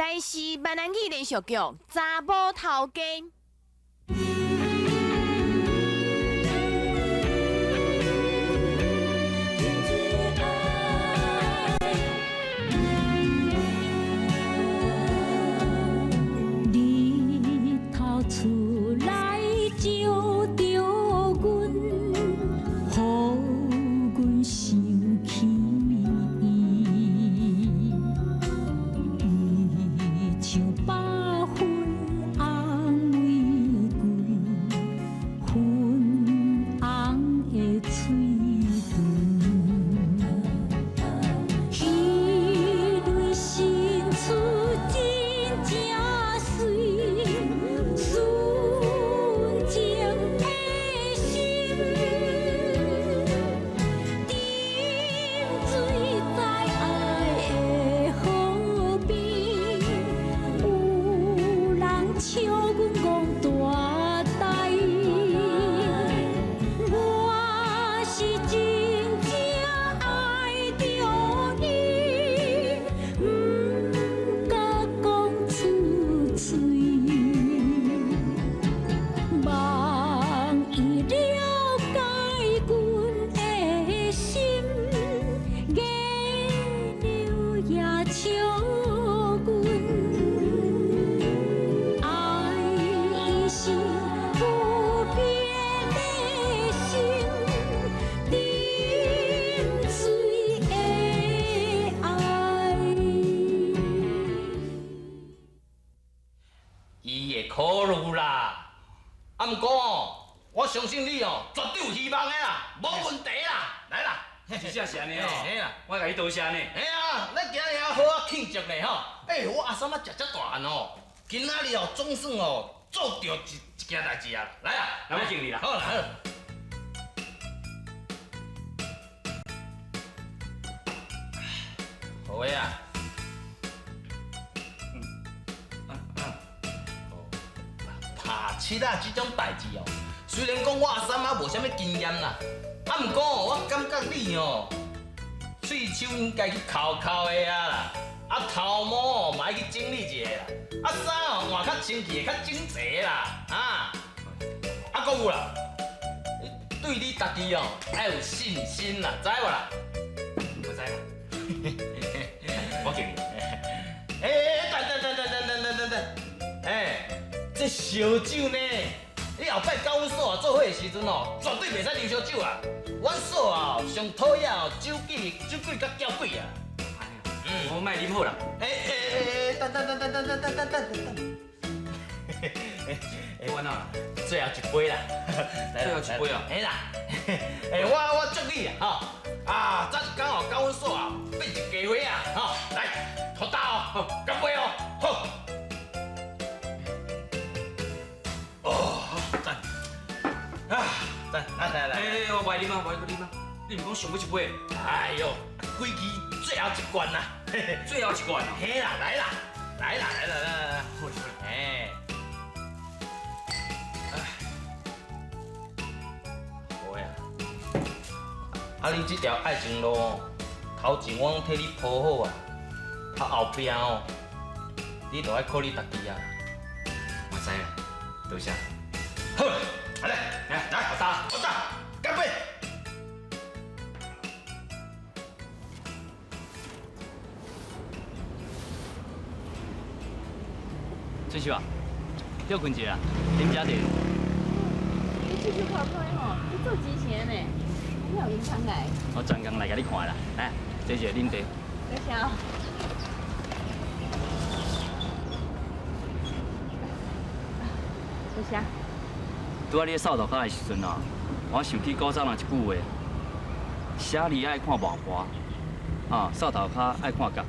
台视闽南语连续剧《查某头家》。日头出来照着阮，予阮想起伊，伊像百花安慰阮，粉红的嘴唇，彼蕊新出真正水，纯情的心，沉醉在爱的河边，有人笑阮戆大台，我是真正爱着你，不敢讲出嘴，望伊了解阮的心，月流也笑阮，爱伊是不变的心，沉醉的爱。伊会考虑啦。啊，毋过哦，我相信你哦，绝对有希望的啦，无问题啦。来啦，真正是安尼哦，嘿啦，我甲你多谢呢。嘿啊，咱今日好好庆祝呢吼。我阿三仔食遮大汉哦，今仔日哦总算哦做着一件代志啊。来啦，来我敬你啦。好啦，好啦。好诶啊。拍七仔这种代志哦，虽然讲我阿三仔无啥物经验啦，啊，毋过哦，我感觉你哦，喙手应该去抠抠的啊啦，啊头毛哦嘛爱去整理一下啦，啊衫哦换较清气较整齐啦，啊搁有啦，对你家己哦要有信心啦，知无啦？不知啦。我敬你。等，这烧酒呢，你后摆到阮所做伙的时阵哦，绝对袂使啉烧酒啊！阮所哦上讨厌哦酒鬼甲搅鬼啊！我卖啉好啦。等，我哪？最后一杯啦，最后一杯啊嘿啦，我祝你啊，吼啊，早一天哦到阮所啊变一家伙啊，吼，来，好大哦，干杯哦，好。赞！啊，赞！来，我袂啉啊，袂去啉啊。你毋讲上尾一杯？哎呦，规矩最后一罐啦，最后一罐啊。嘿啦，来，好嘞。哎，好呀。啊，你这条爱情路哦，头前我替你铺好啊，啊后壁哦，你就要靠你家己啊。我知啦，多谢。好，来，好大，干杯！翠秀啊，吊困一下，啉遮茶。你出去看看吼，你做之前呢，你有影响来。我专工来甲你看啦，来，这是啉茶。多谢哦。多谢。拄仔你扫涂骹的时阵啊，我想起古早人一句话：写字爱看外盘，啊，扫涂骹爱看角。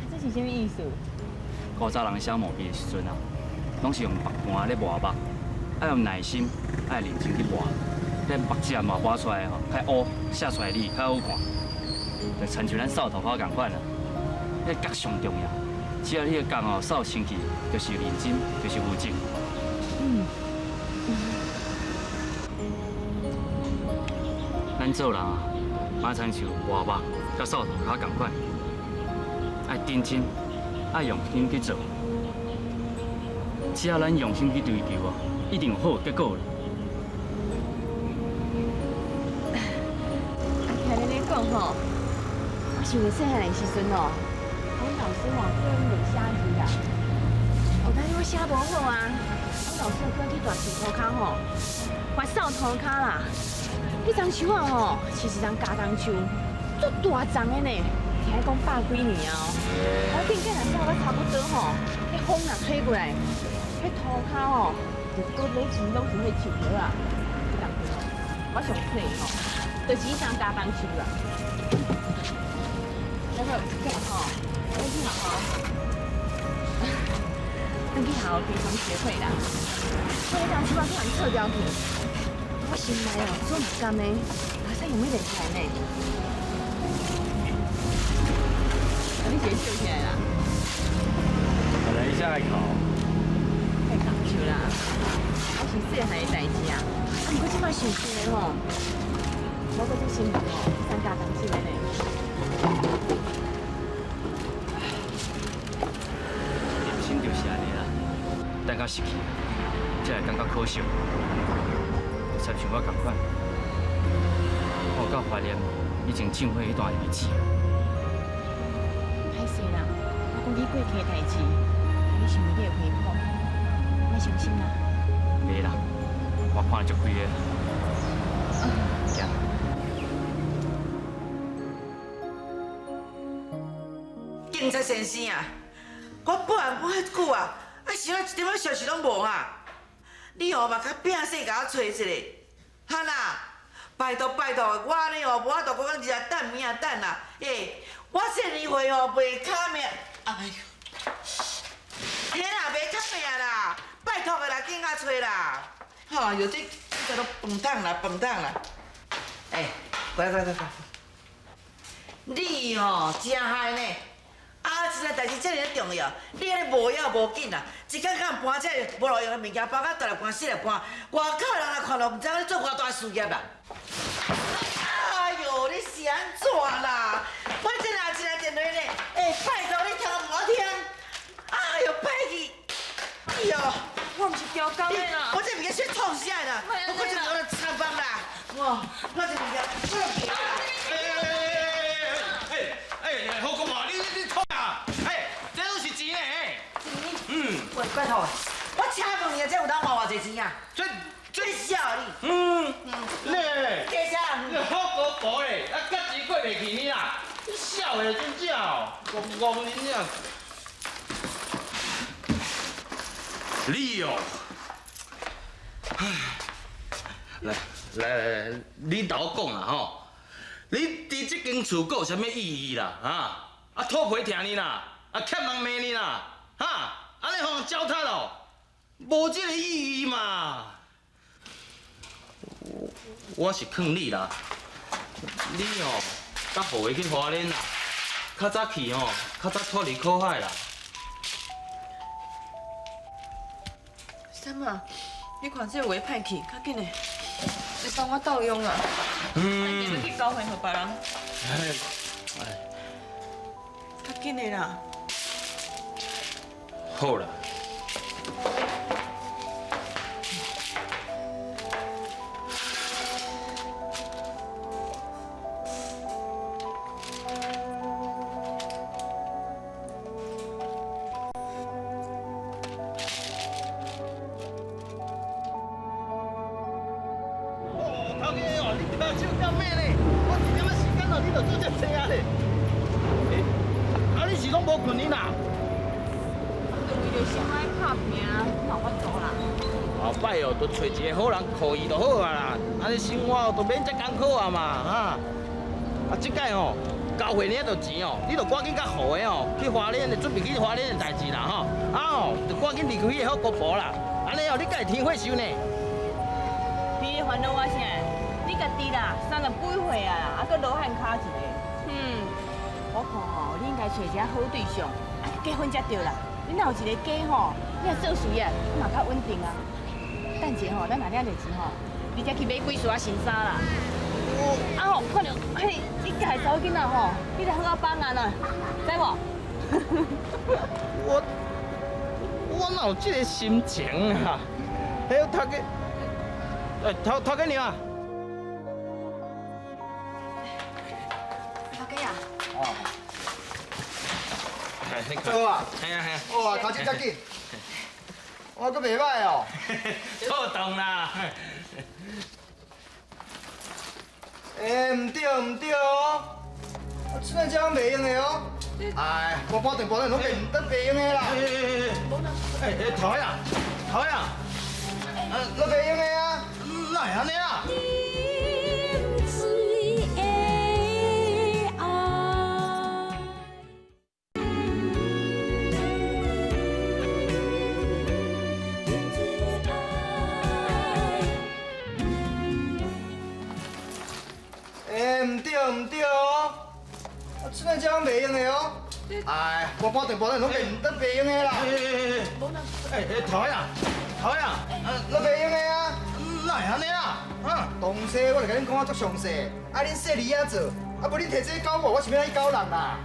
这是什么意思？古早人写毛笔的时阵啊，拢是用白盘咧磨墨，爱用耐心，爱认真去磨，咱墨汁嘛磨出来吼，较乌，写出来字较好看。就亲像咱扫涂骹共款啊，迄角上重要。只要你个角哦扫清气，就是认真，就是有劲。咱做人啊，马亲像磨墨、甲扫涂骹共款，爱认真，爱用心去做。只要咱用心去追求啊，一定有好的结果。听恁咧讲吼，我想着细汉的时阵哦，阮老师吼叫阮练写字啦。后摆我写无好啊，阮老师叫我去大树涂骹吼，发扫涂骹啦。迄丛树啊吼，是一丛加工树，足大丛的呢，听讲100几年啊。我顶间若扫到差不多吼，迄风若吹过来，迄涂骹吼，就搁咧全拢是迄树叶啊。迄当时吼，我上册吼，就是迄丛加工树啦。那个这样吼，我去好好，咱去好好地方学会啦。我迄丛树啊，去人撤掉去。我心内哦，做唔甘的，马上有咩人才呢？啊，你先收起来啦。本来一下来考，太讲究啦，我是细汉的代志啊。啊，不过即摆想起来吼，我搁做新闻哦，参加当新闻呢。人生就是安尼啦，等到失去，才会感觉可惜。参像我同款，我有够怀念以前种花迄段日子。歹势啦，我讲你过去的代志，你想你会回报，莫伤心啦。袂啦，我看得足开的。行。警察先生啊，我报案报遐久啊，想一点仔消息拢无啊！你哦嘛较拼死甲我找一个，哈啦，拜托拜托，我呢哦无法度讲日啊等明仔等啦，我这年岁哦袂卡命，哎呦，嘿啦袂卡命啦，拜托个啦，紧甲找啦，吼，有这叫做饭桶啦，饭桶啦，乖，你哦真害呢。啊，这个代志遮尔重要，你安尼无要无紧啊！一天敢搬这无路用的物件，搬到大来搬、小来搬，外口人来看到，唔知你做偌大事业啦！哎呦，你是安怎啦？我这若一来电话呢，拜托你听唔好听。哎呦，歹去！哎呦，我唔是调工的啦。我这物件先创啥啦？我就攞来参访啦。我这物件我要行啦。好讲话，你错啊！这都是钱诶。喂，拜托，我请问你啊，这有当花偌济钱啊？最少你。咧，多少？你好高薄咧，甲钱过袂去你啦！你笑诶，真正哦，戆恁啊！你哦，来，你甲我讲啊吼。你伫这间厝阁有啥物意义啦？土皮听你啦，欠人骂你啦，安尼互人糟蹋咯，无这个意义嘛。我是劝你啦，你哦，甲父回去花莲啦，较早去哦，较早脱离苦海啦。三啊，你看这画歹去，较紧的，你帮我盗用啊。你去交还互别人。较紧的啦。好啦。无困你啦？就为着想爱拍拼，冇法度啦。后摆哦，就找一个好人靠伊就好啊啦，安尼生活就免遮艰苦啊嘛，即摆哦，交回你迄钱哦，你就赶紧甲好的哦，去花莲的准备去花莲的代志啦就赶紧离开迄个好姑婆啦，安尼哦，你家天火收呢？你烦恼我啥？你家己啦，30几岁啊，还阁罗汉脚一个。我看吼，你应该找一个好对象，结婚才对啦。你若有一个家吼，你若做事业，你嘛较稳定啊。等者吼，咱若领着钱吼，你才去买几束新衫啦。看到迄你家的查某囡仔吼，你才好好帮啊，知无？我哪有这个心情啊？还有头家，头家娘。头家啊，做啊！系啊系啊。哇，头前遮紧，我阁袂歹哦。错动啦。唔对唔对哦，出来这样袂用的哦。哎，我保证拢袂用的啦。头呀，头呀，都袂用的啊。哪会安尼啊？饮水的爱。唔对唔对哦，出来这样袂用的哦。哎，我保证拢袂用的啦。头呀，头呀，都袂用的啊。哪会安尼啊？东西我就甲恁讲啊足详细，爱恁细儿仔做，啊无恁摕这教我是要来教人啦。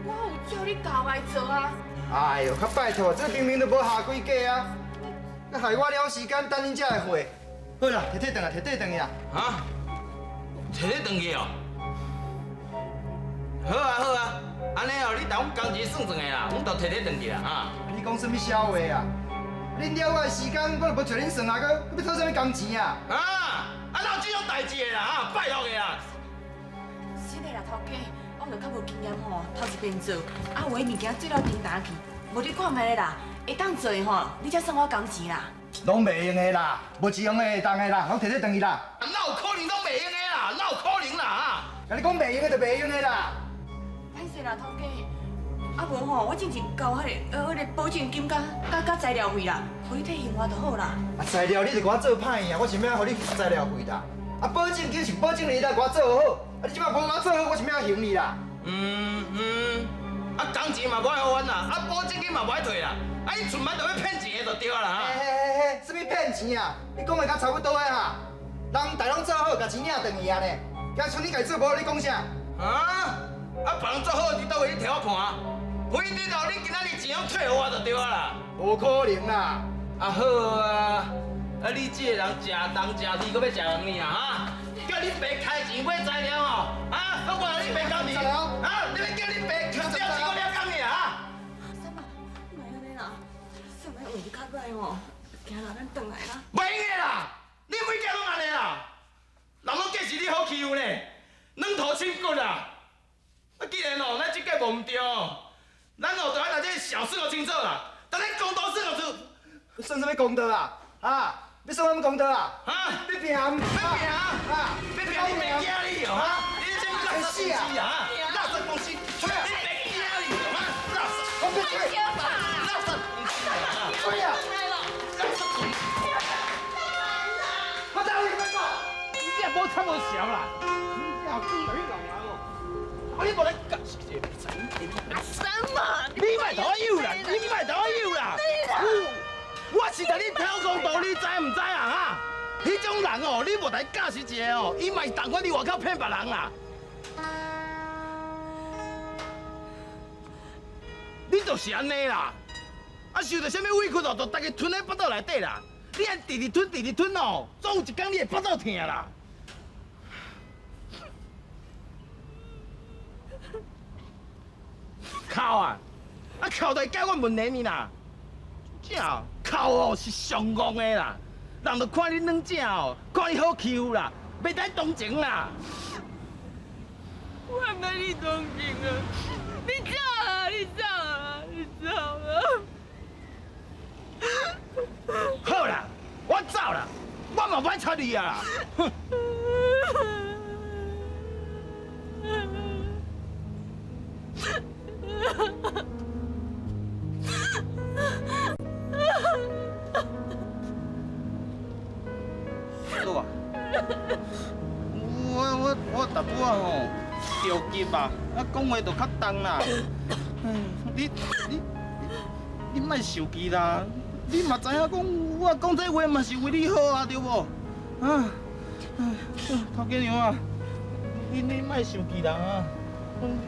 我有叫你教来做啊。哎呦，较拜托，这明明都无下规矩啊，佮害我了时间等恁遮的货。好啦，摕转来，摕转去啦。啊？摕你转去哦？好啊好啊，安尼哦，你当阮工钱算算的啦，阮就摕你转去啦哈。你讲什么笑话啊？恁了我的时间，我就无找恁算啊，佮要讨什么工钱啊？哪有这种代志的啦？哈，拜托的啦。是的啦，头家，我就较无经验吼，头一遍做，啊有的物件做了平淡去，无你看卖啦，会当做的吼，你才算我工钱啦。拢袂用的啦，无一样的会当的啦，拢摕转去啦。哪有可能拢袂用的啦？哪有可能啦？哈！甲你讲袂用的就袂用的啦。歹势啦，头家。啊无吼，我之前交迄个保证金甲材料费啦，互你退还我就好啦。啊，材料你就给我做歹呀，我想要互你材料费啦。啊，保证金是保证你来给我做好，啊，你即摆无给我做好，我想要还你啦。啊，工钱嘛无爱还啦，啊，保证金嘛无爱退啦，啊，你存满就要骗钱的就对啦哈。嘿，什么骗钱啊？你讲的甲差不多的哈。人大拢做好，甲钱领转去啊呢。今剩你家做无好，你讲啥？啊，别人做好，你倒位你摕我看。不一定哦，你今仔日钱拢退互我就对啊啦。无可能啦！啊好啊，啊你这个人食东食西，搁要食人呢啊哈！叫你爸开钱买材料哦，啊，我话你爸讲你，啊，你要叫你爸赚了钱我了讲你啊！三爸，莫安尼啦，算来运气较歹吼，行啦，咱转来啦。袂用的啦，你每家拢安尼啦，人拢计是你好欺负呢，软土深骨啦。啊，既然哦，咱即届无毋对哦。咱哦，就爱把这小事都清楚啦，等咱公道事就做。算什么公道啊？啊，要算什么公道啊？啊！要拼！要拼！啊！要拼！你别惊你哦！哈！你这垃圾公司啊！垃圾公司！你别惊你哦！哈！垃圾！我别去！垃圾公司啊！对呀！垃圾公司！我打你个屁股！你这无差无小啦！你这猪腿人啊！我你无来搞事情，什么？你莫同我有啦！你莫同我有啦！我是甲你挑公道，你知唔知啊？哈！迄种人哦，你无来教识一下哦，伊嘛是同款伫外口骗别人啦。你就是安尼啦，啊受到啥物委屈哦，就大家吞在腹肚内底啦。你安直吞哦，总有一天你会腹肚疼啦。哭啊！啊哭就会解决问题呢啦。这哭哦是上戆的啦，人就看你软正哦，看你好欺负啦，袂使同情啦。我没你同情啊！你走啊！你走啊！你走啊！好啦，我走啦，我嘛不爱睬你啊！哼。叔啊，我淡薄仔吼着急啊，讲话就较重啦。你莫受气啦，你嘛知影讲我讲这话嘛是为你好啊，对无？头家娘啊，你莫受气啦啊！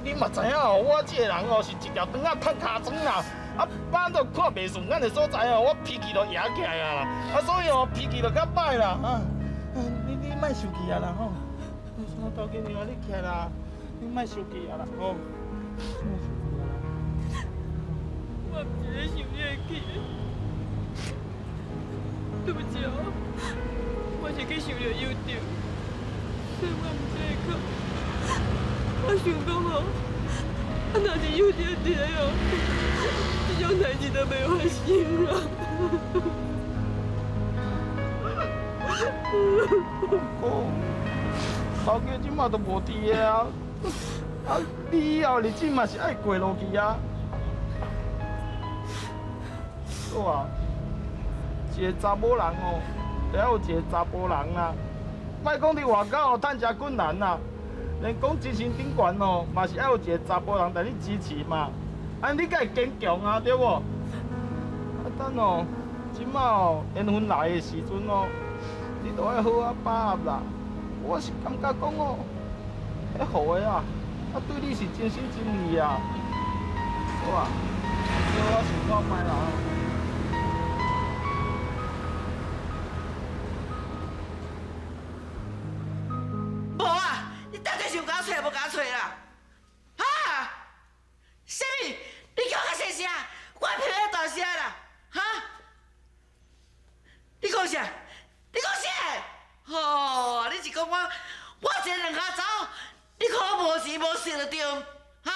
你嘛知影哦，我这个人哦是一条肠仔趁尻川啦，啊，巴到看袂顺眼的所在哦，我脾气就野起来啊啦，啊，所以哦脾气就较歹啦，啊，你莫生气啊啦吼，我头家娘你起来啦，你莫生气啊啦吼。我唔是咧想你的气，对不起哦，我是去想着幼稚，所以我唔这个哭。我想讲哦，若是幼稚一个哦，这种代志都袂发生啦。头家即马都无伫个啊，啊，你以后日子嘛是爱过落去啊。好啊，一个查某人哦，得有一个查甫人啦。莫讲伫外口哦，趁食困难啦，连讲精神顶悬哦，嘛是爱有一个查甫人带你支持嘛。安你才会坚强啊，对无？啊，等哦，即马哦，缘分来的时阵哦，你都爱好好把握啦。我是感觉讲哦，迄好的啊，啊对你是真心真意啊。好啊，叫我想看卖啦。无啊，你到底是有甲我找无甲我找啦？哈？什么？你叫我较细声，我偏要大声啦？哈？你讲啥？你讲啥？吼！你是讲我一个两下走，你看我无钱无势就对，哈？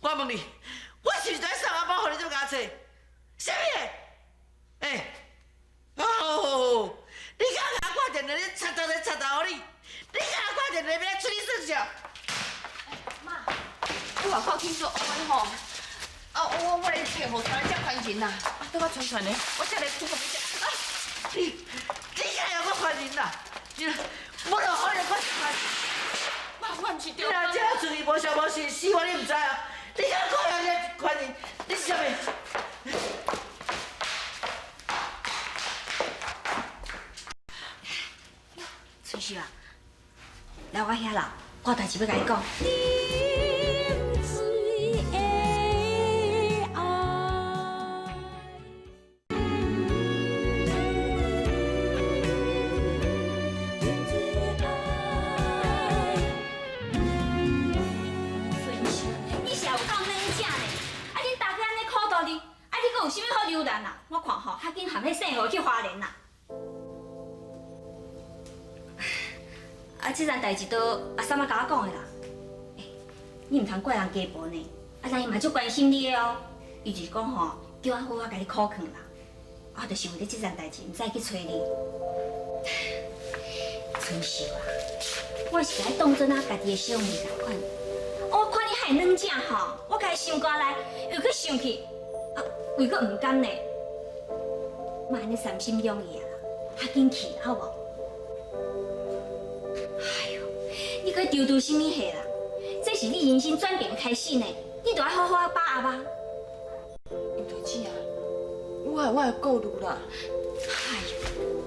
我问你，我是不是在送阿宝，互你这么甲我找？什么？欸？哦！你敢甲我挂电话，你插头你！你敢甲我挂电话，要出你算账？妈，我外口听说黑吼，啊，我来配合传来接传人啦，啊，等我传传的，我才来出给你食。啊，你敢有我传人啦？我落好你快传。妈，我唔是你对。若这处理无相无事，死我你唔知啊！你敢讲人家传人？你是啥物？翠秀啊，来我遐啦，我有代志要甲你讲。啉水的爱。顺秀，你是也有够软正呢？啊，恁大家安尼苦度哩，啊，你阁有啥物好留恋啊？我看吼，较紧含迄细号去花莲啦。啊，这件代志都阿三仔甲我讲的啦。你唔通怪人家婆呢，啊，人伊嘛足关心你的哦。伊就是讲吼，叫我好好甲你苦劝啦。我就是为了这件代志，唔再去找你。春秀啊，我是甲你当做咱家己的小妹同款。我看你还软正吼，我家想过来，又去想去，啊，为佫唔甘呢。莫安尼三心两意啊，较紧去好无？哎呦，你搁丢丢什么下啦？这是你人生转变的开始呢，你就要好好把握。刘大姐啊，我会顾虑啦。哎呦，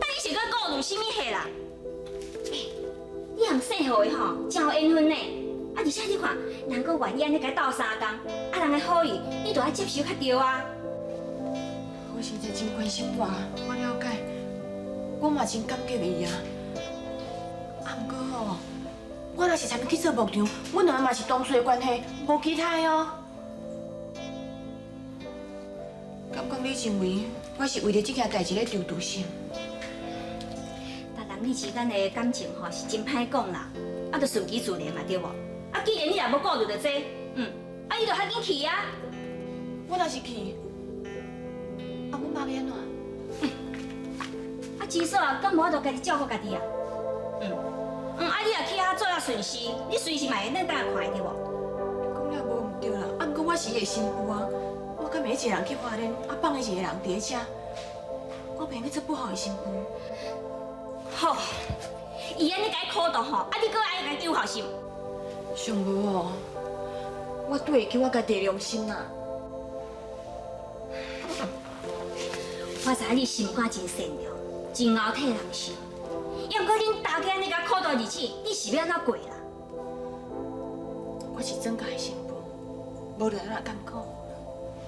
但你是搁顾虑什么下啦？你和姓何的吼，真有缘分呢。啊，而且你看，人搁愿意安尼甲斗相共，啊，人的好意，你就要接受较对啊。我现在真关心我，我了解，我嘛真感激伊啊。啊，不过哦，我若是参去做牧场，阮两个嘛是同事的关系，无其他的哦。敢讲你认为我是为了这件代志咧丢丢心？但人你之间的感情吼是真歹讲啦，啊，就顺其自然嘛，对无？啊，既然你也无顾虑到这，啊，你就较紧去啊。我若是去，啊，阮妈要安怎？啊，至少敢无法度家己照顾家己啊。啊，你若去遐做啊顺时，你随时嘛会当看的对无？讲了无毋对啦，啊，不过我是伊的新妇啊，我敢会一个人去花莲，啊，放伊一个人伫咧遮，我袂去做不好的新妇。好，伊安尼甲你苦度吼，啊，你搁爱甲伊丢好心。上无哦，我对得起我家己的良心啦。我知影你心肝真善良，真熬替人想。要毋过恁大家安尼甲苦度日子，你是要安怎过啦？我是真家的媳妇，无就安那艰苦，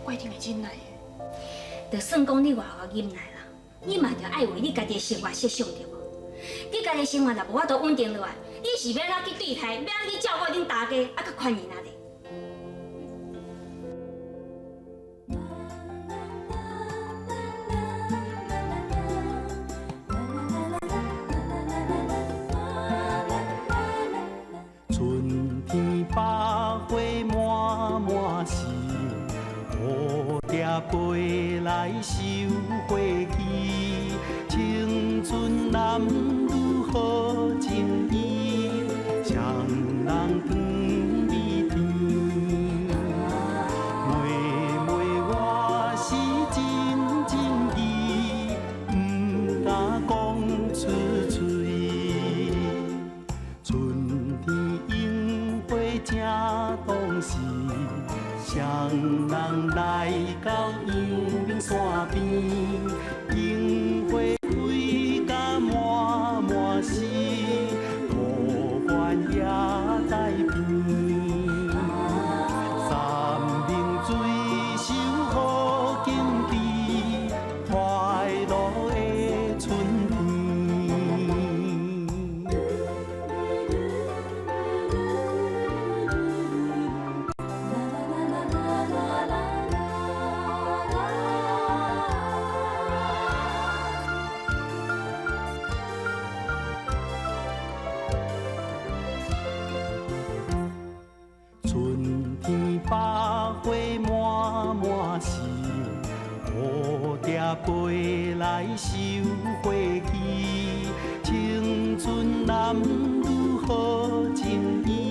我一定会忍耐的。就算讲你外口忍耐啦，你嘛着爱为你家己的生活设想对无？你家己的生活若无法度稳定落来，你是要哪去对待，要哪去照顾恁大家，啊，佮款伊哪哩？春天百花满满是，蝴蝶飞来收花期。青春男女好情意，双人长美甜。妹妹我是真正意，不敢讲出嘴。春天樱花正当时，双人来到阳明山边，樱花开甲满满是，桃花也在边。三明水手好景致，快乐的春天。春天百花满满是，蝴蝶飞来收花期。青春男女好情意。